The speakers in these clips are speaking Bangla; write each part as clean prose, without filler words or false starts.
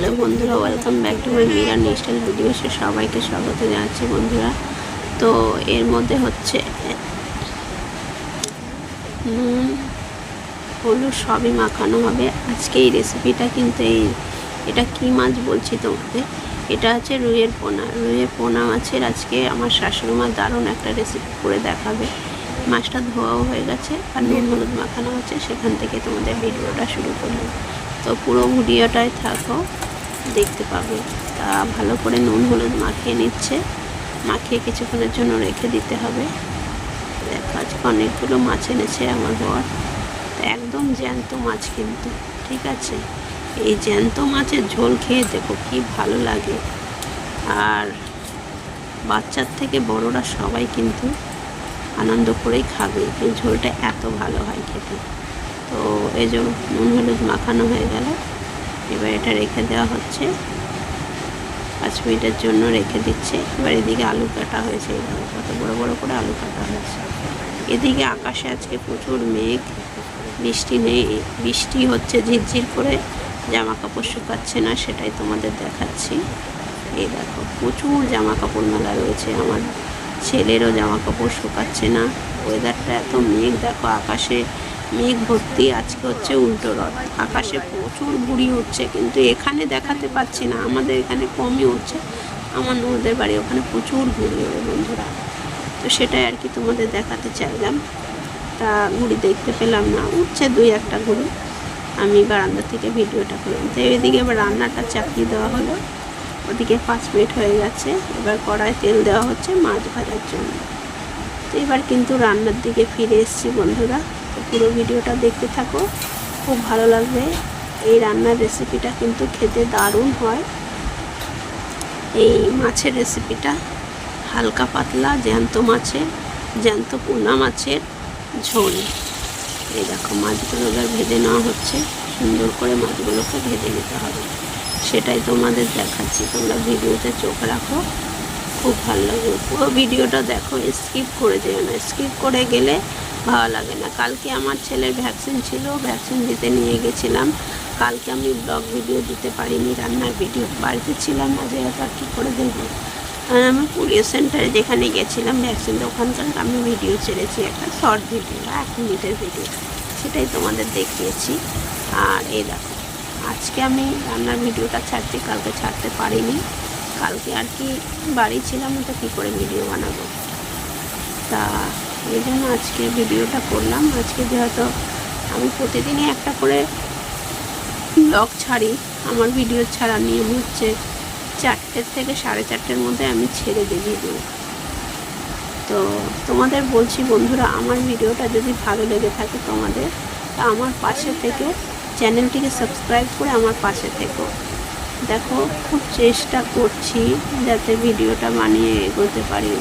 হ্যালো বন্ধুরা, welcome back to my Mira নেস্টাল ভিডিওসে সবাইকে স্বাগত জানাচ্ছি বন্ধুরা। তো এর মধ্যে হচ্ছে নুন হলুদ সবই মাখানো হবে। আজকে এই রেসিপিটা কিন্তু এটা কী মাছ বলছি তোমাদের, এটা হচ্ছে রুইয়ের পোনা। রুইয়ের পোনা মাছের আজকে আমার শাশুড়ি মা দারুণ একটা রেসিপি করে দেখাবে। মাছটা ধোয়াও হয়ে গেছে আর নুন হলুদ মাখানো হচ্ছে, সেখান থেকে তোমাদের ভিডিওটা শুরু করলাম। তো পুরো ভিডিওটাই থাকো, দেখতে পাবে। তা ভালো করে নুন হলুদ মাখিয়ে নিচ্ছে, মাখিয়ে কিছুক্ষণের জন্য রেখে দিতে হবে। দেখো আজকে অনেকগুলো মাছ এনেছে আমার বর, একদম জ্যান্ত মাছ কিন্তু, ঠিক আছে। এই জ্যান্ত মাছের ঝোল খেয়ে দেখো কি ভালো লাগে, আর বাচ্চার থেকে বড়রা সবাই কিন্তু আনন্দ করেই খাবে। এই ঝোলটা এত ভালো হয় খেতে। তো এই যে নুন হলুদ মাখানো হয়ে গেল, এবার এটা রেখে দেওয়া হচ্ছে, 5 মিনিটের জন্য রেখে দিচ্ছে। এবার এদিকে আলু কাটা হয়েছে, এইভাবে কত বড় বড় করে আলু কাটা হয়েছে। এদিকে আকাশে আজকে প্রচুর মেঘ, বৃষ্টি নেই, বৃষ্টি হচ্ছে ঝিরঝির করে, জামা কাপড় শুকাচ্ছে না, সেটাই তোমাদের দেখাচ্ছি। এই দেখো প্রচুর জামা কাপড় মেলা রয়েছে, আমার ছেলেরও জামা কাপড় শুকাচ্ছে না। ওয়েদারটা এত মেঘ, দেখো আকাশে মেঘ ভর্তি। আজকে হচ্ছে উল্টো রথ, আকাশে প্রচুর ঘুড়ি উঠছে, কিন্তু এখানে দেখাতে পাচ্ছি না, আমাদের এখানে কমই উঠছে। আমার ননদের বাড়ি ওখানে প্রচুর ঘুড়ি ওড়ে বন্ধুরা, তো সেটাই আর কি তোমাদের দেখাতে চাইলাম। তা ঘুড়ি দেখতে পেলাম না, উঠছে 2-1টা ঘুড়ি। আমি বারান্দা থেকে ভিডিওটা করলাম। তো এদিকে এবার রান্নাটা চাপিয়ে দেওয়া হলো, ওদিকে 5 মিনিট হয়ে গেছে। এবার কড়ায় তেল দেওয়া হচ্ছে মাছ ভাজার জন্য। তো এবার কিন্তু রান্নার দিকে ফিরে এসেছি বন্ধুরা। তো পুরো ভিডিওটা দেখতে থাকো, খুব ভালো লাগবে। এই রান্নার রেসিপিটা কিন্তু খেতে দারুণ হয়। এই মাছের রেসিপিটা হালকা পাতলা জ্যান্ত মাছের, জ্যান্ত পোনা মাছের ঝোল। এই দেখো মাছগুলো এবার ভেজে নেওয়া হচ্ছে, সুন্দর করে মাছগুলোকে ভেজে নিতে হবে, সেটাই তোমাদের দেখাচ্ছি। তোমরা ভিডিওতে চোখ রাখো, খুব ভালো লাগবে। পুরো ভিডিওটা দেখো, স্কিপ করে যেও না, স্কিপ করে গেলে ভালো লাগে না। কালকে আমার ছেলের ভ্যাকসিন ছিল, ভ্যাকসিন দিতে নিয়ে গেছিলাম। কালকে আমি ব্লগ ভিডিও দিতে পারিনি, রান্নার ভিডিও, বাড়িতে ছিলাম না, যেহেতু আর কী করে দেখবো। আমি পুলিশ সেন্টারে যেখানে গেছিলাম ভ্যাকসিনটা, ওখানকার আমি ভিডিও ছেড়েছি, একটা শর্ট ভিডিও, 1 মিনিটের ভিডিও, সেটাই তোমাদের দেখিয়েছি। আর এই দেখো আজকে আমি রান্নার ভিডিওটা ছাড়ছি, কালকে ছাড়তে পারিনি। কালকে আর কি বাড়ি ছিলাম, তো কী করে ভিডিও বানাবো, তা এই জন্য আজকে ভিডিওটা করলাম। আজকে যেহেতু আমি প্রতিদিনই একটা করে ব্লগ ছাড়ি, আমার ভিডিও ছাড়ার নিয়ম হচ্ছে 4টে থেকে 4:30-এর মধ্যে আমি ছেড়ে দিই ভিডিও। তো তোমাদের বলছি বন্ধুরা, আমার ভিডিওটা যদি ভালো লেগে থাকে তোমাদের, তা আমার পাশে থেকে চ্যানেলটিকে সাবস্ক্রাইব করে আমার পাশে থেকো। দেখো খুব চেষ্টা করছি যাতে ভিডিওটা বানিয়ে এগোতে পারি।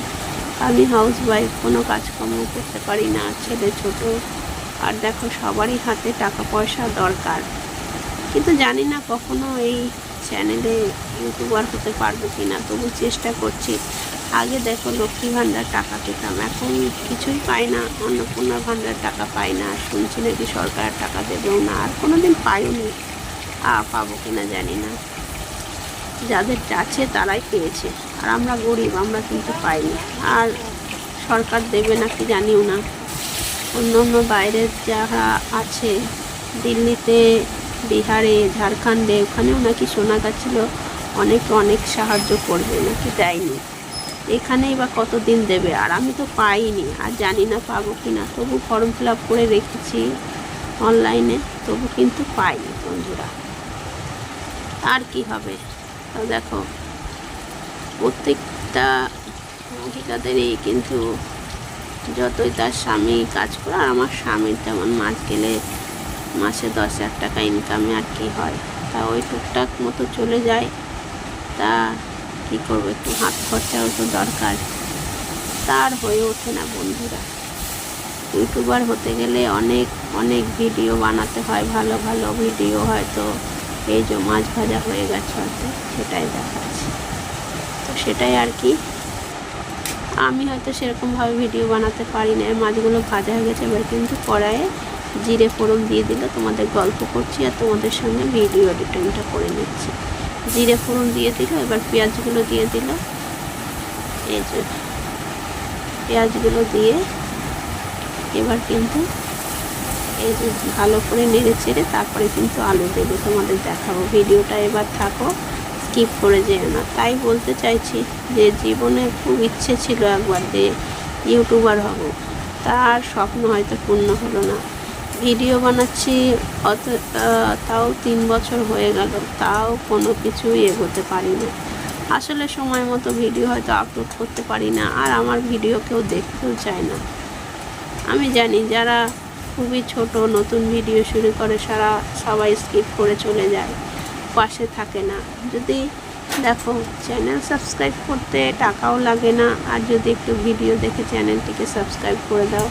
আমি হাউস ওয়াইফ, কোনো কাজকর্ম করতে পারি না, ছেলে ছোট, আর দেখো সবারই হাতে টাকা পয়সা দরকার, কিন্তু জানি না কখনো এই চ্যানেলে ইউটিউবার হতে পারবো কি না, তবু চেষ্টা করছি। আগে দেখো লক্ষ্মী ভাণ্ডার টাকা পেতাম, এখন কিছুই পাই না, অন্নপূর্ণা ভাণ্ডার টাকা পাই না, শুনছি নাকি সরকার টাকা দেবেও না, আর কোনো দিন পাইনি, পাবো কিনা জানি না। যাদের আছে তারাই পেয়েছে, আর আমরা গরিব, আমরা কিন্তু পাইনি, আর সরকার দেবে নাকি জানিও না। অন্য অন্য বাইরের যারা আছে, দিল্লিতে, বিহারে, ঝাড়খণ্ডে, ওখানেও নাকি শোনা গেছিল অনেকে অনেক সাহায্য করবে, নাকি দেয়নি। এখানেই বা কতদিন দেবে, আর আমি তো পাইনি, আর জানি না পাবো কি না। তবু ফর্ম ফিল আপ করে রেখেছি অনলাইনে, তবু কিন্তু পাইনি বন্ধুরা। আর কি হবে, তো দেখো প্রত্যেকটা মহিলাদেরই কিন্তু, যতই তার স্বামী কাজ করে, আর আমার স্বামীর তেমন মাছ গেলে মাসে 10,000 টাকা ইনকামে আর কি হয়, তা ওই টুকটাক মতো চলে যায়। তা কী করবো, একটু হাত খরচাও তো দরকার, তার হয়ে ওঠে না বন্ধুরা। ইউটিউবার হতে গেলে অনেক অনেক ভিডিও বানাতে হয়, ভালো ভালো ভিডিও, হয়তো এই যে মাছ ভাজা হয়ে গেছে হয়তো, সেটাই দেখাচ্ছি। তো সেটাই আর কি, আমি হয়তো সেরকমভাবে ভিডিও বানাতে পারি না। মাছগুলো ভাজা হয়ে গেছে, এবার কিন্তু কড়াইয়ে জিরে ফোড়ন দিয়ে দিলে তোমাদের গল্প করছি, আর তোমাদের সঙ্গে ভিডিও এডিটিংটা করে নিচ্ছি। জিরে ফোড়ন দিয়ে দিল। এবার পেঁয়াজগুলো দিয়ে দিল। এই যে পেঁয়াজগুলো দিয়ে এবার কিন্তু এই যে ভালো করে নেড়ে চেড়ে তারপরে কিন্তু আলু দেবে। তোমাদের দেখাবো, ভিডিওটা এবার থাকো, স্কিপ করে যেও না। তাই বলতে চাইছি যে জীবনে খুব ইচ্ছে ছিল একবার যে ইউটিউবার হব, তার স্বপ্ন হয়তো পূর্ণ হলো না। ভিডিও বানাচ্ছি তাও 3 বছর হয়ে গেল, তাও কোনো কিছুই এগোতে পারি না। আসলে সময় মতো ভিডিও হয়তো আপলোড করতে পারি না, আর আমার ভিডিও কেউ দেখতেও চায় না। আমি জানি যারা খুবই ছোট নতুন ভিডিও শুরু করে সবাই স্কিপ করে চলে যায়, পাশে থাকে না। যদি দেখো চ্যানেল সাবস্ক্রাইব করতে টাকাও লাগে না, আর যদি একটু ভিডিও দেখে চ্যানেলটিকে সাবস্ক্রাইব করে দাও,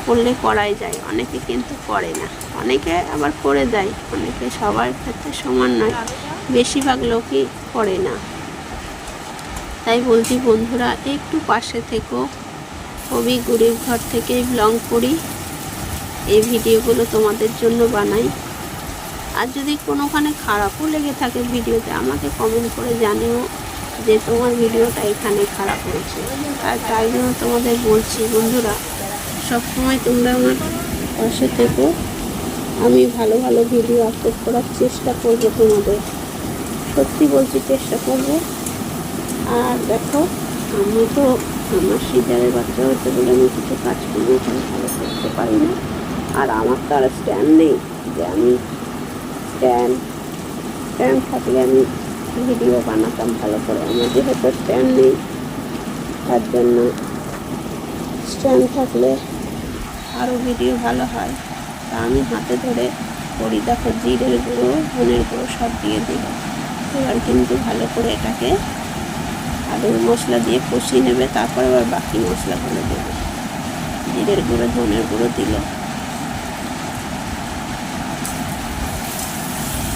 করলে করাই যায়। অনেকে কিন্তু করে না, অনেকে আবার করে দেয়, অনেকে সবার ক্ষেত্রে সমান নয়, বেশিরভাগ লোকই করে না। তাই বলছি বন্ধুরা, একটু পাশে থেকো। খুবই গরিব ঘর থেকেই বিলং করি, এই ভিডিওগুলো তোমাদের জন্য বানাই। আর যদি কোনোখানে খারাপও লেগে থাকে ভিডিওতে, আমাকে কমেন্ট করে জানিও যে তোমার ভিডিওটা এখানে খারাপ হয়েছে। তাই জন্য তোমাদের বলছি বন্ধুরা, সবসময় তোমরা আমার পাশে থেকো। আমি ভালো ভালো ভিডিও আপলোড করার চেষ্টা করব, তোমাদের সত্যি বলছি চেষ্টা করব। আর দেখো, আমি তো আমার সিজারের বাচ্চা হতে বলে আমি কিছু কাজ করবো এখানে ভালো করতে পারি না। আর আমার তো আর স্ট্যান্ড নেই যে আমি স্ট্যান্ড থাকলে আমি ভিডিও বানাতাম ভালো করে। আমার যেহেতু স্ট্যান্ড নেই, তার জন্য স্ট্যান্ড থাকলে আরও ভিডিও ভালো হয়। তা আমি হাতে ধরে করি। দেখো জিরের গুঁড়ো, ধনের গুঁড়ো সব দিয়ে দিল। এবার কিন্তু ভালো করে এটাকে আলুর মশলা দিয়ে কষিয়ে নেবে, তারপর আবার বাকি মশলাগুলো দেবে। জিরের গুঁড়ো, ধনের গুঁড়ো দিল।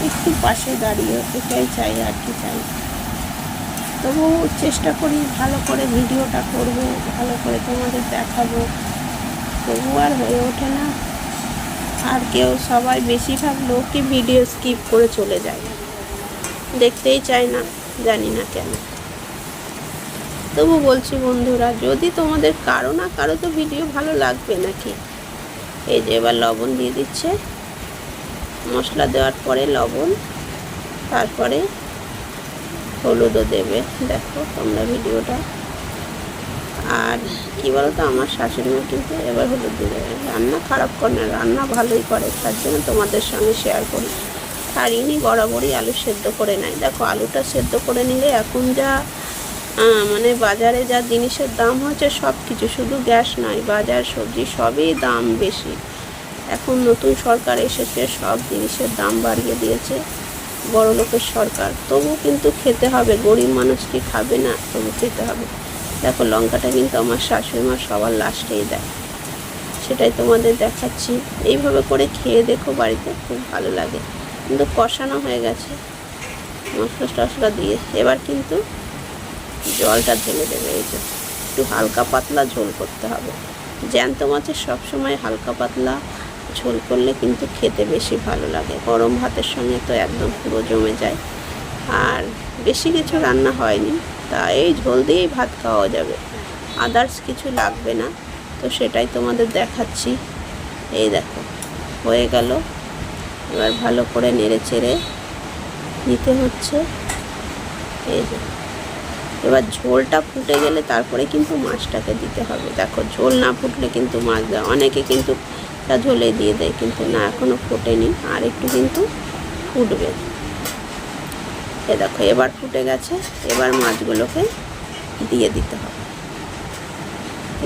একটু পাশে দাঁড়িয়ে এটাই চাই, আর কি চাই। তবু চেষ্টা করি ভালো করে ভিডিওটা করব, ভালো করে তোমাদের দেখাবো, তবু আর হয়ে ওঠে না। আর কেউ সবাই বেশিরভাগ লোকই ভিডিও স্কিপ করে চলে যায়, দেখতেই চায় না, জানি না কেন। তবু বলছি বন্ধুরা, যদি তোমাদের কারো না কারো তো ভিডিও ভালো লাগবে নাকি। এই যে এবার লবণ দিয়ে দিচ্ছে, মশলা দেওয়ার পরে লবণ, তারপরে হলুদও দেবে। দেখো তোমরা ভিডিওটা। আর কি বলো তো, আমার শাশুড়িমা কিন্তু এবার হলুদ দিয়ে দেবে। রান্না খারাপ করে না, রান্না ভালোই করে, তার জন্য তোমাদের সঙ্গে শেয়ার করি। আর ইনি বরাবরই আলু সেদ্ধ করে নেয়। দেখো আলুটা সেদ্ধ করে নিলে এখন যা মানে বাজারে যা জিনিসের দাম হচ্ছে, সব কিছু, শুধু গ্যাস নয়, বাজার সবজি সবই দাম বেশি। এখন নতুন সরকার এসেছে, সব জিনিসের দাম বাড়িয়ে দিয়েছে, বড় লোকের সরকার। তবু কিন্তু খেতে হবে, গরিব মানুষ কি খাবে না, তবু খেতে হবে। দেখো লঙ্কাটা কিন্তু আমার শাশুড়ি মা সবার লাস্টেই দেয়, সেটাই তোমাদের দেখাচ্ছি। এইভাবে করে খেয়ে দেখো বাড়িতে, খুব ভালো লাগে। কিন্তু কষানো হয়ে গেছে মশলা টশলা দিয়ে। এবার কিন্তু জলটা ঢেলে দেবে। এই যে একটু হালকা পাতলা ঝোল করতে হবে। জ্যান্ত মাছের সবসময় হালকা পাতলা ঝোল করলে কিন্তু খেতে বেশি ভালো লাগে। গরম ভাতের সঙ্গে তো একদম পুরো জমে যায়। আর বেশি কিছু রান্না হয়নি, তা এই ঝোল দিয়েই ভাত খাওয়া যাবে, আদার্স কিছু লাগবে না। তো সেটাই তোমাদের দেখাচ্ছি। এই দেখো হয়ে গেল। এবার ভালো করে নেড়ে চেড়ে নিতে হচ্ছে। এই যে এবার ঝোলটা ফুটে গেলে তারপরে কিন্তু মাছটাকে দিতে হবে। দেখো ঝোল না ফুটলে কিন্তু মাছ দেয়, অনেকে কিন্তু ঝোলে দিয়ে দেয়, কিন্তু না, এখনও ফোটেনি, আর একটু কিন্তু ফুটবে। এ দেখো এবার ফুটে গেছে। এবার মাছগুলোকে দিয়ে দিতে হবে।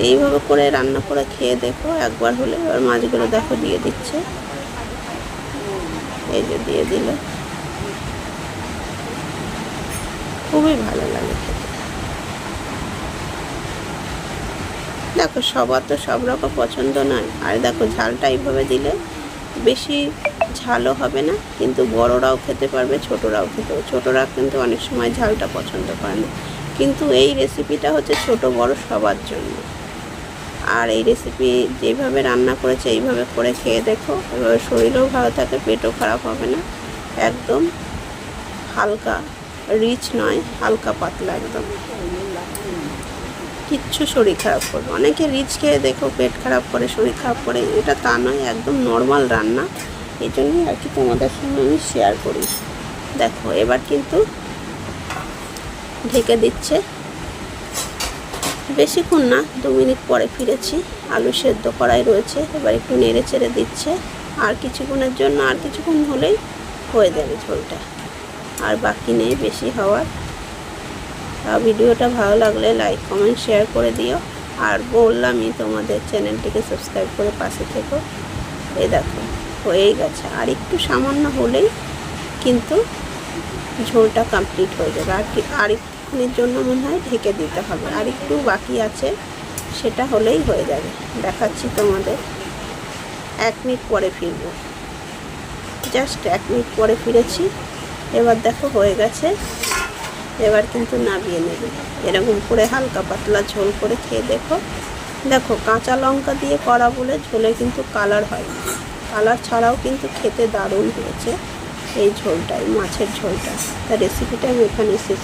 এইভাবে করে রান্না করে খেয়ে দেখো একবার হলে। এবার মাছগুলো দেখো দিয়ে দিচ্ছে। এই যে দিয়ে দিল, খুবই ভালো লাগে খেতে। দেখো সবার তো সব রকম পছন্দ নয়। আর দেখো ঝালটা এইভাবে দিলে বেশি ঝালও হবে না, কিন্তু বড়রাও খেতে পারবে, ছোটরা কিন্তু অনেক সময় ঝালটা পছন্দ করে না। কিন্তু এই রেসিপিটা হচ্ছে ছোট বড় সবার জন্য। আর এই রেসিপি যেভাবে রান্না করেছে এইভাবে করে খেয়ে দেখো, এভাবে শরীরও ভালো থাকে, পেটও খারাপ হবে না, একদম হালকা, রিচ নয়, হালকা পাতলা একদম। কিচ্ছু শরীর খারাপ করবে, অনেকে রিচ খেয়ে দেখো পেট খারাপ করে, শরীর খারাপ করে, এটা তা নয়, একদম নর্মাল রান্না। এই জন্যই আর কি তোমাদের সঙ্গে আমি শেয়ার করি। দেখো এবার কিন্তু ঢেকে দিচ্ছে, বেশিক্ষণ না, 2 মিনিট পরে ফিরেছি। আলু সেদ্ধ করাই রয়েছে, এবার একটু নেড়ে চেড়ে দিচ্ছে। আর কিছুক্ষণের জন্য, আর কিছুক্ষণ হলেই হয়ে যাবে ঝোলটা, আর বাকি নেই বেশি হওয়ার। ভিডিওটা ভালো লাগলে লাইক কমেন্ট শেয়ার করে দিও, আর বললামই তোমাদের চ্যানেলটিকে সাবস্ক্রাইব করে পাশে থেকো। এই দেখো হয়েই গেছে, আর একটু সামান্য হলেই কিন্তু ঝোলটা কমপ্লিট হয়ে যাবে। আর একটুখানির জন্য মনে হয় ঢেকে দিতে হবে, আর একটু বাকি আছে, সেটা হলেই হয়ে যাবে। দেখাচ্ছি তোমাদের, 1 মিনিট পরে ফিরবো, জাস্ট 1 মিনিট পরে ফিরেছি। এবার দেখো হয়ে গেছে, এবার কিন্তু নামিয়ে নেবে। এরকম করে হালকা পাতলা ঝোল করে খেয়ে দেখো। দেখো কাঁচা লঙ্কা দিয়ে করা বলে ঝোলে কিন্তু কালার হয়, কালার ছাড়াও কিন্তু খেতে দারুণ হয়েছে এই ঝোলটাই, মাছের ঝোলটা। তা রেসিপিটা আমি এখানে শেষ